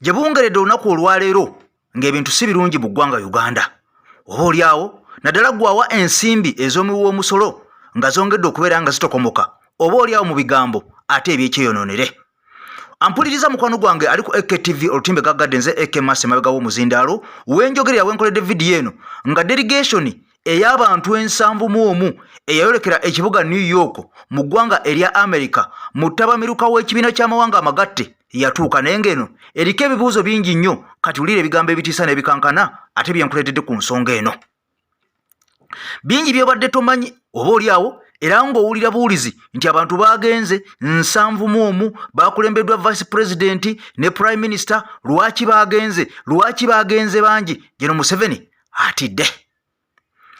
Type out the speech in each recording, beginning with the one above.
gye buwongeredde olunaku olwaleero ng'ebintu si birungi mu ggwanga Uganda. Oba oliawo naddala gwawa ensimbi ez'omuwi w'omusolo nga zongedde okubeera nga zitokomoka, oba oliawo mu bigambo ate ebyekyeyonoonere. Ampuliriza mukwano gwange ali ku AKTV olutimbe gaggadde nze ekemasi emabega w'omuzindaalo wenjogerera wenkoledde vidiyo eno nga delegation ey'abantu 71 eyayolekera ekibuga New York mu ggwanga erya America mu ttabamiruka w'ekibiina ky'amawanga amagatte yatuuka naye ng'eno eriko ebibuuzo bingi nnyo. Kati wulira ebigambo ebitiisa n'ebikankana ate byenkuleetedde ku nsonga eno. Bingi byobadde tomanyi oba oliawo era ng'owulira buwulizi nti abantu bagenze 71 bakulembeddwa vice president ne prime minister. Lwaki bagenze bangi? Geno Museveni atidde.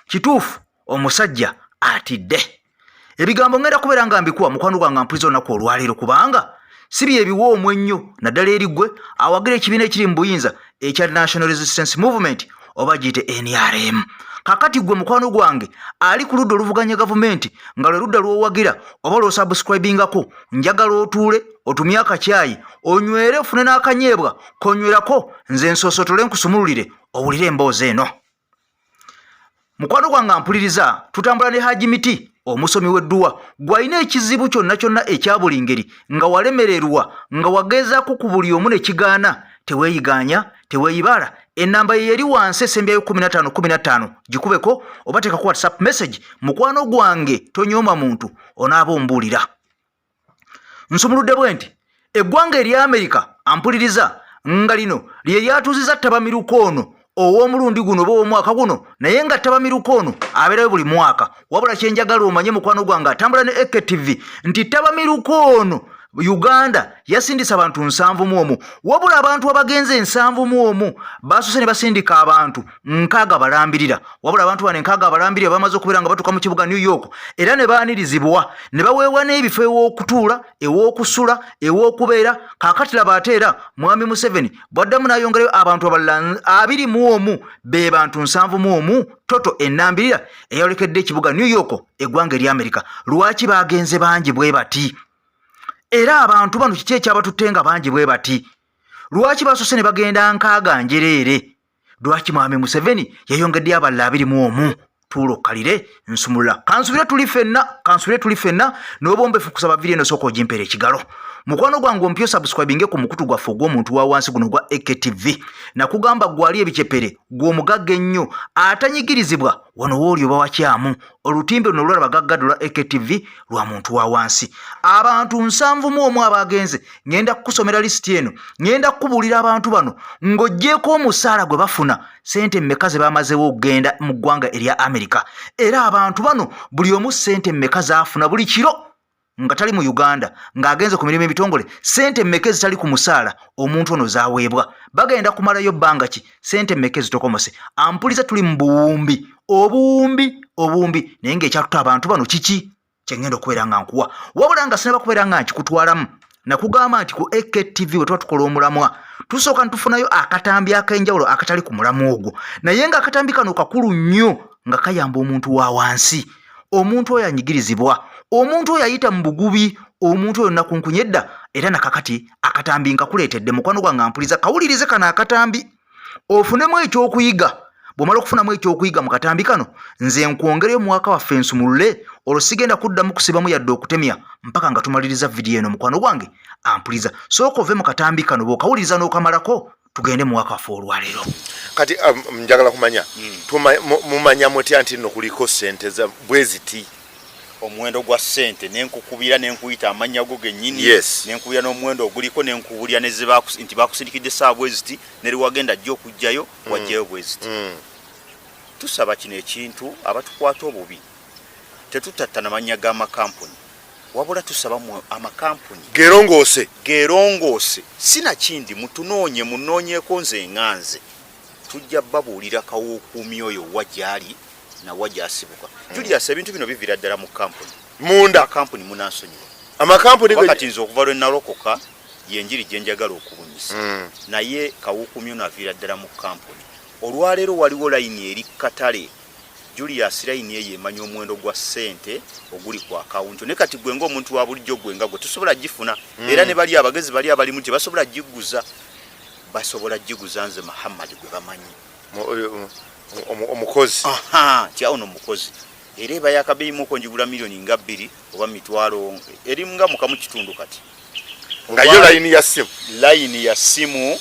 Kituufu omusajja atidde. Ebigambo ngenda kubeera nga mbikuwa mukwano gwange mpuliriza olunaku olwaleero kubanga si bye biwoomwe ennyo naddala eri ggwe awagira ekibiina ekiri mu buyinza ekya National Resistance Movement oba giyite NRM. Kakati gwe mukwano gwange ali ku ludda oluvuganya gavumenti nga lwe ludda lw'owagira oba lw'osubscribingako, njagala otuule otumye akacyayi onywere ofune n'akanyeebwa konywerako nze nsoosotole nkusumululire owulire emboozi eno. Mukwano gwange mpuliriza tutambula ne Haji Miti omusomi w'edduwa gw'alina ekizibu kyonna kyonna ekya buli ngeri nga walemererwa nga wagezaako ku buli omu ne kigaana. Teweeyiganya, teweeyibala. Ennamba ye yeri wansi esembyayo 15 gikubeko oba teekako WhatsApp message. Mukwano gwange tonyooma muntu onaaba ombuulira. Nsumuludde bwe nti eggwanga erya America ampuliriza nga lino lye lyatuuziza ttabamiruka ono ow'omulundi guno oba ow'omwaka guno, naye nga ttabamiruka ono abeerayo buli mwaka. Wabula kyenjagala omanye mukwano gwange atambula ne AKTV nti ttabamiruka ono Uganda yasindisa abantu 71, wabula abantu abagenze 71 baasose ne basindika abantu 6 balambirira. Wabula abantu bano 6 balambirira bamaze okubeera nga batuuka mu kibuga New York era ne baanirizibwa ne baweebwa n'ebifo ew'okutuula, ew'okusula, ew'okubeera. Kaakati laba ate era Mwami Museveni bwaddamu n'ayongerayo abantu abalala 21 be bantu 71 toto ennambirira eyayolekedde ekibuga New York eggwanga erya America. Lwaki bagenze bangi bwe bati? Era abantu bano kiki ekyabatutte nga bangi bwe bati? Lwaki basose ne bagenda 6 njereere? Lwaki Mwami Museveni yayongeddeyo abalala 21? Tuulo kalire nsumulula kansubire tuli ffenna n'obombefu kusaba vidiyo eno sooka ogimpera ekigalo. Mukwano gwange ompyo subscribinge ku mukutu gwaffe ogw'omuntu wa wansi guno gwa AKTV. Nakugamba gwali ebikyepere gw'omugagga ennyo atanyigirizibwa wano wooli oba wakyamu. Olutimbe luno lwalaba gaggado lwa AKTV lwa muntu wa wansi. Abantu 71 abagenze ngenda kukusomera lisiti eno, ngenda kukubuulira abantu bano ng'oggyeko omusaala gwe bafuna sente mmeka ze bamazewo okugenda mu ggwanga erya America. Era abantu bano buli omu sente mmeka zaafuna buli kiro nga tali mu Uganda ng'agenze ku mirimu ebitongole, sente mmeka ezitali ku musaala omuntu ono zaaweebwa. Bagenda kumalayo bbanga ki? Sente mmeka ezitokomose? Ampuliza tuli mu buwumbi obuwumbi naye ng'ekyatuta abantu bano kiki kyengenda okubeera nga nkuwa, wabula nga sinaba kubeera nga nkikutwalamu. Nakugamba nti ku AKTV we tuba tukola omulamwa tusooka ntufunayo akatambi ak'enjawulo akatali ku mulamu ogwo, naye ng'akatambi kano kakulu nnyo nga kayamba omuntu wa wansi, omuntu oyo anyigirizibwa, omuntu oyo ayita mu bugubi, omuntu oyo nakunkunyedda. Era nakakati akatambi nkakuleetedde mukwano gwange ampuliza kawulirize kano akatambi ofunemu ekyokuyiga. Bw'omala okufunamu ekyokuyiga mu katambi kano nze nkwongereyo mwaka waffe nsumulule olwo sigenda kuddamu kusibamu yadde okutemya mpaka nga tumaliriza vidiyo eno mukwano gwange ampuliza. Sooka ove mu katambi kano bw'okawuliriza n'okamalako tugende mu mwaka waffe olwaleero. Kati njagala kumanya mumanya mutya nti nno kuliko ssente za bweziti omuwendo gwa ssente nenkukubira nenkuyita amanya go gennyini, nenkubira n'omuwendo oguliko nenkubulya nti bakusindikidde saa bweziti neri wagenda jjo okujjayo wajjayo bweziti. Tusaba kino ekintu abatukwata obubi tetutatta namanya g'amakampuni, wabula tusaba amakampuni gerongoose sinakindi munoonyeeko nze nganze tujja babuulira kawukuumi oyo wajjali na wajjasibuka. Julius ebintu bino bivira ddala mu kampuni munda kampuni munansonyiwa amakampuni wakati nze okuva lwe nalokoka yenjiri gye njagala okubunyisa naye kawukuumi ono aviira ddala mu kampuni. Olwaleero waliwo layini eri katale Julius layini eyo emanya omuwendo gwa ssente oguli ku akawunti ne kati gwe ng'omuntu wa bulijjo gwe nga gwe tusobola gifuna era ne bali abagezi bali abalimu tebasobola giguza basobola jiguza nze Muhammad gwe bamanyi omukozi tiawo n'omukozi era eba yakabeeyi muko njigula milioni nga 2 oba mitwalo eri nga mukamu kitundu kati nga yo line ya simu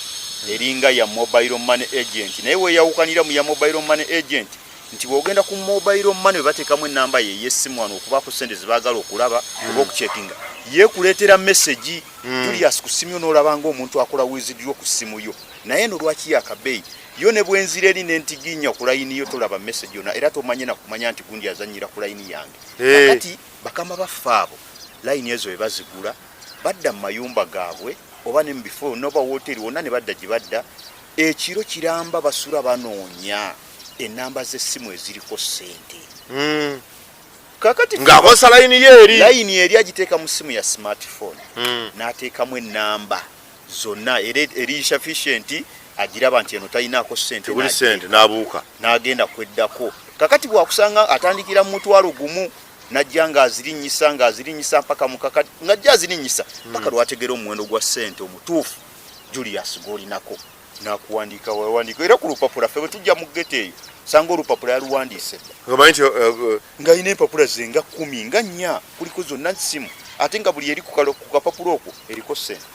eringa ya mobile money agent naye we yawukanira mu ya mobile money agent nti bwogenda ku mobile money bateekamu enamba ye yesimu wano okubaako sente zibaagala okulaba oba okucekinga yeekuleetera message Julius ku simu n'olaba ng'omuntu akola wizidyo ku simu yo naye no lwaki yakabeeyi yo ne bwenzira eri n'entiginya ku layini yo tolaba message yona era tomanye na kumanya nti gundi azanyira ku layini yange kakati bakama bafaabo layini ezo ebazigula badda mu mayumba gaabwe oba ne mu bifo noba woteri wonna ne badda gye badda ekiro kiramba basula banoonya enamba z'essimu eziriko ssente kakati ng'akosa layini eri agiteeka mu simu ya smartphone n'ateekamu enamba zonna eri sufficient agiraba nti eno talinaako ssente buli ssente n'abuuka n'agenda kweddako kakati bwakusanga atandikira mu mutwalo gumu najja ng'azirinyisa mpaka mukakati ng'ajja azirinyisa mpaka lwategera omuwendo gwa ssente omutuufu Julius gw'olinako n'akuwandiika wewandiika era ku lupapula ffe bwe tujja mu gete eyo sanga olupapula yaluwandiise ng'alina empapula ze nga 10 nga 4 kuliko zonna simu ate nga buli eri ku kapapula okwo eriko ssente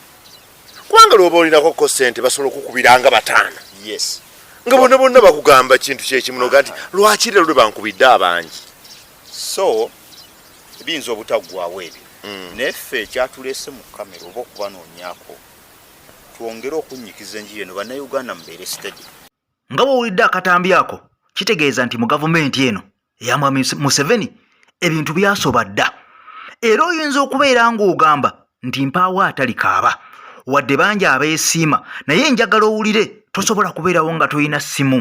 kubanga lwoba olinako ssente basobola okukubiranga 5 yes nga bonna bakugamba kintu kyekimunoga nti lwaki lero lwe bankubidde abangi so ebiyinza obutaggwawo ebyo neffe ekyatuleese mu kamera oba okubanoonyako twongere okunnyikiza enjiri eno bannayuganda mubeere sitedi nga bw'owulidde akatambi ako kitegeeza nti mu gavumenti eno eya mwami Museveni ebintu byasoba dda era oyinza okubeera ng'ogamba nti mpaawo atali kaaba wadde bangi abeesiima naye njagala owulire tosobola kubeerawo nga toyina ssimu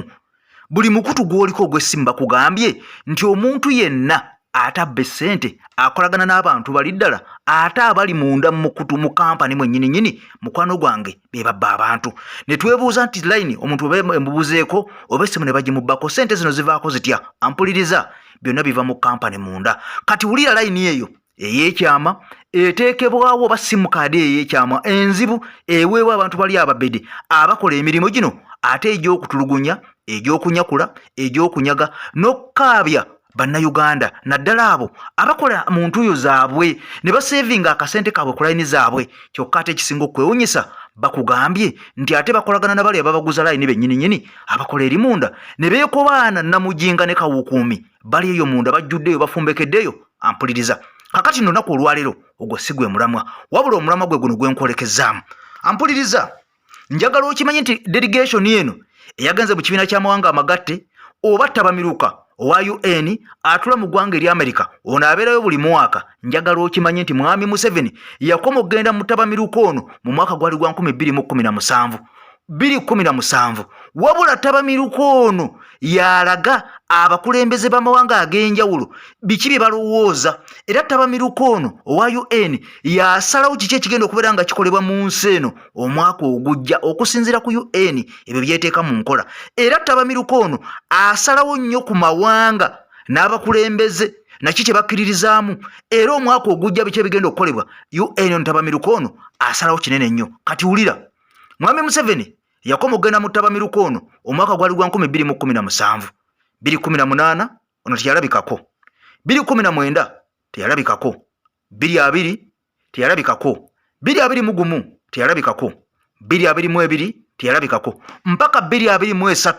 buli mukutu gw'oliko ogw'essimu bakugambye nti omuntu yenna atabba ssente akolagana n'abantu bali ddala ate abali munda mu mukutu mu kampani mwennyininyini mukwano gwange be babba abantu ne twebuuza nti layini omuntu oba emubuzeeko oba essimu ne bagimubbako ssente zino zivaako zitya ampuliriza byonna biva mu kampani munda kati wulira layini eyo ey'ekyama eteekebwawo oba simukaadi ey'ekyama enzibu eweebwa abantu bali ababede abakola emirimu gino ate egy'okutulugunya egy'okunyakula egy'okunyaga n'okkaabya bannayuganda naddala abo abakola mu ntuuyo zaabwe ne baseevinga akasente kaabwe ku layini zaabwe kyokka ate ekisinga okwewunyisa bakugambye nti ate bakolagana na bali ababaguza layini bennyininyini abakola eri munda ne beekobaana namujinga ne kawukuumi bali eyo munda bajjuddeyo bafumbekeddeyo ampuliriza kakati nno naku olwaleero ogwo si gwe mulamwa wabula omulamwa gwe guno gwenkolekezaamu ampuliriza njagala okimanye nti delegation eno eyagenze mu kibiina ky'amawanga amagatte oba tabamiruka owa UN atula mu ggwanga eri America ono abeerayo buli mwaka njagala okimanye nti mwami Museveni yakoma okugenda mu tabamiruka ono mu mwaka gwali gwa 2017 wabula tabamiruka ono yalaga abakulembeze b'amawanga ag'enjawulo biki bye balowooza era tabamiruka ono owa UN yasalawo kiki ekigenda okubeera nga kikolebwa mu nsi eno omwaka ogujja okusinziira ku UN ebyo byeteeka mu nkola era tabamiruka ono asalawo nnyo ku mawanga n'abakulembeze naki kye bakkiririzaamu era omwaka ogujja biki ebigenda okukolebwa UN ono tabamiruka ono asalawo kinene nnyo kati wulira mwami Museveni yakoma okugenda mu tabamiruka ono omwaka gwali gwa 2017 2018 ono teyalabikako 2019 teyalabikako 2020 teyalabikako 2021 teyalabikako 2022 teyalabikako mpaka 2023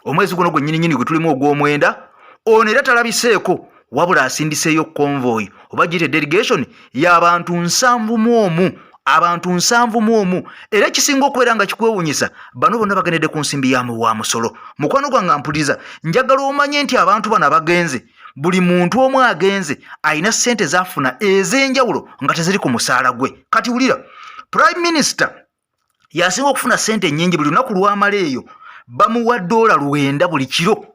omwezi guno gwennyininyini gwe tulimu ogw'omwenda ono era talabiseeko wabula asindiseeyo convoy oba giyite delegation y'abantu 71 abantu 71 era kisinga okubeera nga kikwewunyisa bano bonna bagendedde ku nsimbi wa musolo mukwano gwange ampuliriza njagala omanye nti abantu bano abagenze buli muntu omu agenze alina ssente zafuna ez'enjawulo nga teziri ku musaala gwe kati wulira prime minister yasinga okufuna ssente nnyingi buli lunaku lwamala eyo bamuwa $9 buli kiro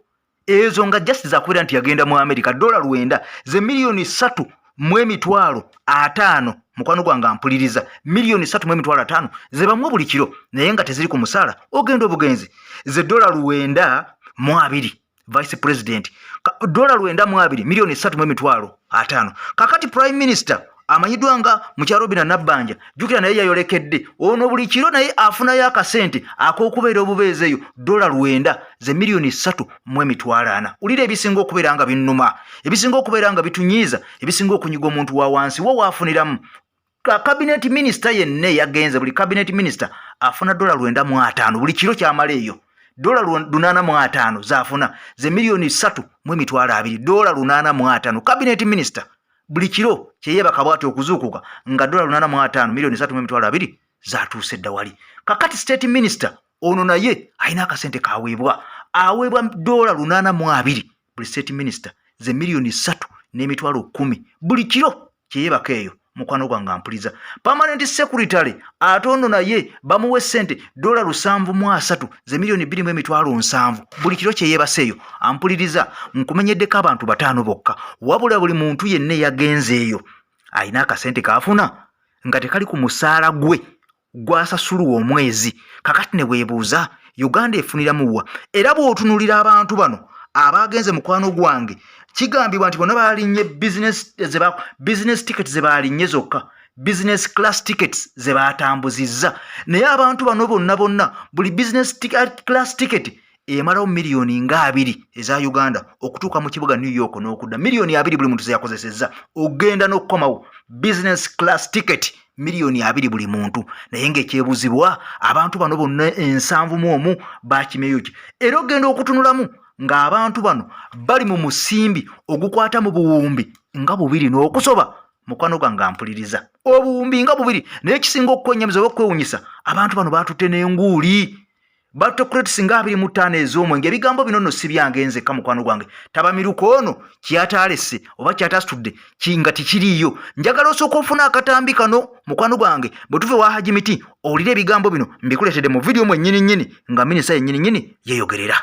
ezo nga just zakubeera nti yagenda mu America $9 ze milioni 3.5 mukwano gwange ampuliriza milioni 3.5 ze bamuwa buli kiro naye nga teziri ku musaala ogenda obugenzi ze $9.2 vice president $9.2 milioni 3.5 kakati prime minister amanyiddwa nga mukyalo bina nabbanja jjukira naye yayolekedde ono buli kiro naye afunayo akasente ak'okubeera obubeezi eyo $9 ze miliyoni 3.40. ulira ebisinga okubeera nga binnuma, ebisinga okubeera nga bitunyiiza, ebisinga okunyiga omuntu wa wansi wo waafuniramu. Kabinenti minisita yenna yagenze, buli kabinenti minisita afuna $9.50 buli kiro kyamala eyo. $8.50 zaafuna ze miliyoni 3.20. $8.50 kabinenti minisita buli kiro kyeyebaka bwati okuzuukuka nga $8.50 miliyoni 3.20 zatuuse dda wali. Kakati state minister ono naye alina akasente kaweebwa, aweebwa $8.20 buli state minister ze miliyoni 3.10 buli kiro kyeyebaka eyo. Mukwano gwange ampuliza permanent secretary ate ono naye bamuwe sente $7.3 ze miliyoni 2.7 buli kiro kyeyebaseeyo. Ampuliriza nkumenyeddeko abantu 5 bokka, wabula buli muntu yenna yagenze eyo alina akasente kaafuna nga tekali ku musaala gwe gwasasulu omwezi. Kakati ne weebuuza Uganda efuniramuwa? Era bw'otunulira abantu bano abagenze mukwano gwange kigambibwa nti bonna baalinnye business tickets ze baalinnye zokka, business class tickets ze baatambuzizza. Naye abantu bano bonna buli business class ticket emalawo miliyoni nga 2 eza Uganda okutuuka mu kibuga New York n'okudda. miliyoni 2 buli muntu ze yakozesezza ogenda n'okukomawo. Business class ticket miliyoni 2 buli muntu. Naye ng'ekyebuzibwa abantu bano bonna 7 bakimeyo ki? Era ogenda okutunulamu ng'abantu bano bali mu musimbi ogukwata mu buwumbi nga 2 n'okusoba. Mukwano gwange ampuliriza obuwumbi nga 2 naye kisinga okukwenyamiza okwewunyisa abantu bano baatutte n'enguuli. Batokretisi nga 25 ez'omwenge. Ebigambo bino nno si byange nzekka mukwano gwange. Tabamiruko ono kyataalese oba kyatasitudde kinga tikiriiyo. Njagala osooka ofuna akatambi kano mukwano gwange bwe tuve wa Haji Miti owulire ebigambo bino mbikuleetedde mu vidiyo mwe nnyini nga minisita yennyini yeeyogerera.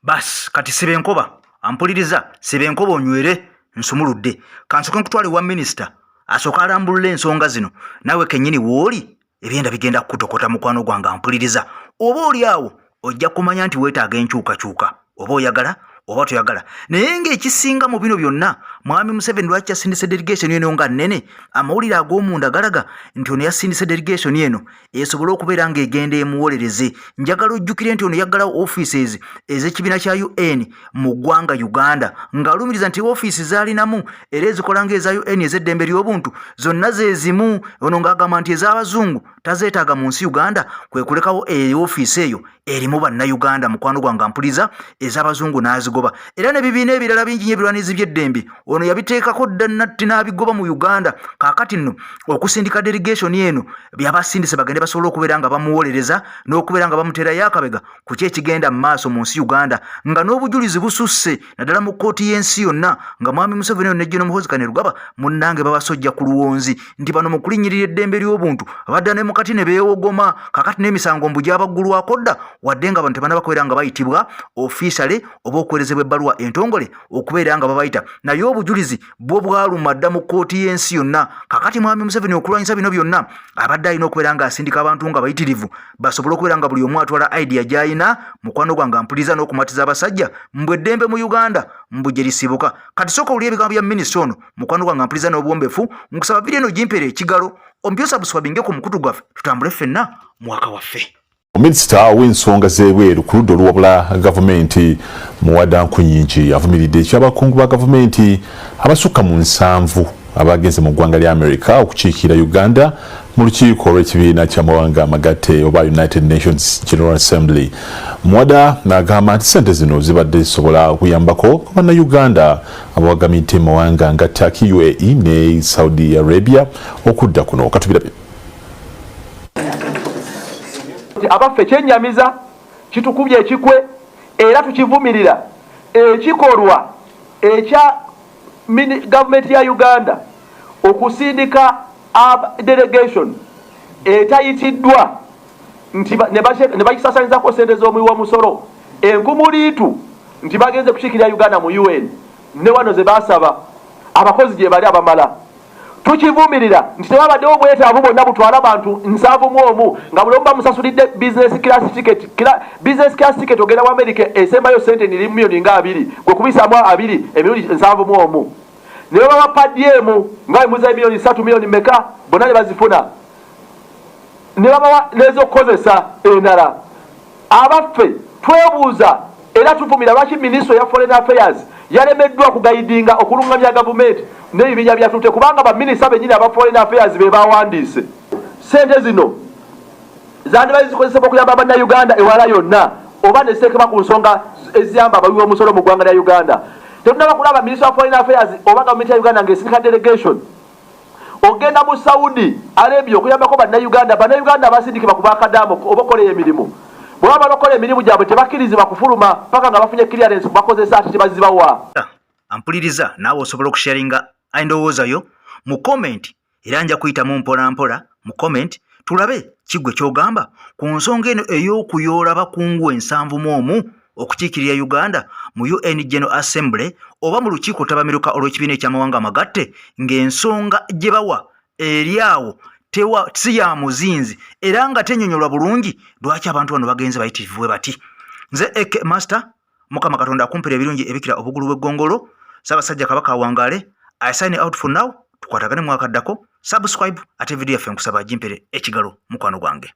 Bas kati Sibenkoba ampuliriza, Sibenkoba onywere nsumuludde. Kansoke nkutwale wa minister asooka alambulula ensonga zino nawe kennyini wooli ebyenda bigenda kukutokota mukwano gwange ampuliriza. Oba oli awo ojja kumanya nti weetaaga enkyukakyuka oba oyagala oba toyagala. Naye ng'ekisinga mu bino byonna mwami Museveni lwaki yasindise delegation eno nga nnene? Amawulire ag'omunda galaga nti ono yasindise delegation eno esobole okubeera ng'egenda emuwolereze. Njagala ojjukire nti ono yaggalawo offices ez'ekibiina kya UN mu ggwanga Uganda ng'alumiriza nti offices zaalinamu era ezikola ng'eza UN ez'eddembe ly'obuntu zonna ze zimu. Ono ng'agamba nti ez'abazungu tazeetaaga mu nsi Uganda, kwe kulekawo office eyo erimu bannayuganda mukwano gwange ampuliza, ez'abazungu n'azigoba. Era n'ebibiina ebirala bingi nnyo ebirwanizi by'eddembe ono yabiteekako dda natti n'abigoba mu Uganda. Kaakati nno okusindika delegation eno byabasindise bagende basobola okubeera nga bamuwolereza n'okubeera nga bamuteerayo akabega ku ki ekigenda mu maaso mu nsi Uganda, nga n'obujulizi bususse naddala mu kkooti y'ensi yonna nga mwami Museveni ono ne Gen. Muhoozi Kainerugaba munnange babasojja ku luwonzi nti bano mu kulinnyirira eddembe ly'obuntu abadda ne mukati ne beewogoma. Kaakati n'emisango mbu gyabaggulwako dda wadde nga bano tebanaba nga bayitibwa officially oba okuweerezebwa ebbaluwa entongole okubeera nga babayita, naye obujulizi bwo bwaluma dda mu kkooti y'ensi yonna. Kakati mwami Museveni okulwanyisa bino byonna abadde alina okubeera nga asindika abantu nga bayitirivu basobole okubeera nga buli omu atwala idea gy'alina mukwano gwange ampuliza n'okumatiza abasajja mbwe eddembe mu Uganda mbu gye lisibuka. Kati sooka owulire ebigambo bya minisita ono mukwano gwange ampuliza n'obuwombeefu. Nkusaba vidiyo eno gimpeera ekigalo ompyosa buswabinge ku mukutu gwaffe tutambule ffenna mwaka waffe. Minisita w'ensonga z'ebweru ku ludda oluwabula gavumenti Muwada Nkunyingi avumiridde ekyabakungu ba gavumenti abasukka mu 7 abagenze mu ggwanga lya America okukiikira Uganda mu lukiiko olw'ekibiina ky'amawanga amagatte oba United Nations General Assembly. Muwada n'agamba nti ssente zino zibadde zisobola okuyambako bannayuganda abawagamidde mu mawanga nga Turkey, UAE ne Saudi Arabia okudda kuno. Katubirabe. Abaffe kyennyamiza kitukubye ekikwe era tukivumirira ekikolwa ekya gavumenti ya Uganda okusindika delegation etayitiddwa nti ne bakisasanyizako ssente z'omuwi w'omusolo enkumuliitu nti bagenze kukiikirira Uganda mu UN ne wano ze basaba abakozi gye bali abamala. Tukivumirira nti tewabaddewo obwetaavu bwonna butwala abantu 71 nga buli omu bamusasulidde business class ticket ogenda mu America esembayo ssente ni miliyoni nga 2 gwe kubisaamu 2 emiliyoni 71 ne baba padyemu nga emuza miliyoni 3 miliyoni meka bonna ne bazifuna ne baba n'ezokukozesa endala. Abaffe twebuuza era tuvumira lwaki Ministry ya Foreign Affairs yalemeddwa kugayidinga okulungamya gavumenti n'ebibinya byatute kubanga baminisita bennyini aba Foreign Affairs be bawandiise. Ssente zino zandibazi zikozesebwa okuyamba bannayuganda ewala yonna oba ne ziteekebwa ku nsonga eziyamba abawi b'omusolo mu ggwanga lya Uganda. Tetunaba kulaba Ministry of Foreign Affairs oba gavumenti ya Uganda ng'esindika delegation ogenda mu Saudi Arabia okuyambako bannayuganda abasindikibwa ku bakadamu oba okola emirimu. Bwaba balokola emirimu gyabwe tebakkirizibwa kufuluma paka nga bafunye clearance bakozesa ate tebazibawa. Ampuliriza naawe osobola okusharinga endowooza yo mu comment era nja kuyitamu mpola mu comment tulabe kigwe ky'ogamba ku nsonga eno ey'okuyoola bakungu 71 okukiikirira Uganda mu UN General Assembly oba mu lukiiko tabamiruka olw'ekibiina eky'amawanga amagatte ng'ensonga gye bawa eri awo si ya muzinzi era nga tenyonyolwa bulungi lwaki abantu bano bagenze bayitirivu bwe bati. Nze Eke Master Mukama Katonda akumpira ebirungi ebikira obugulu bw'eggongolo. Ssaabasajja Kabaka awangaale. I sign out for now. Tukwatagane mwakaddako. Subscribe ate video yaffe nkusaba agimpere ekigalo mukwano gwange.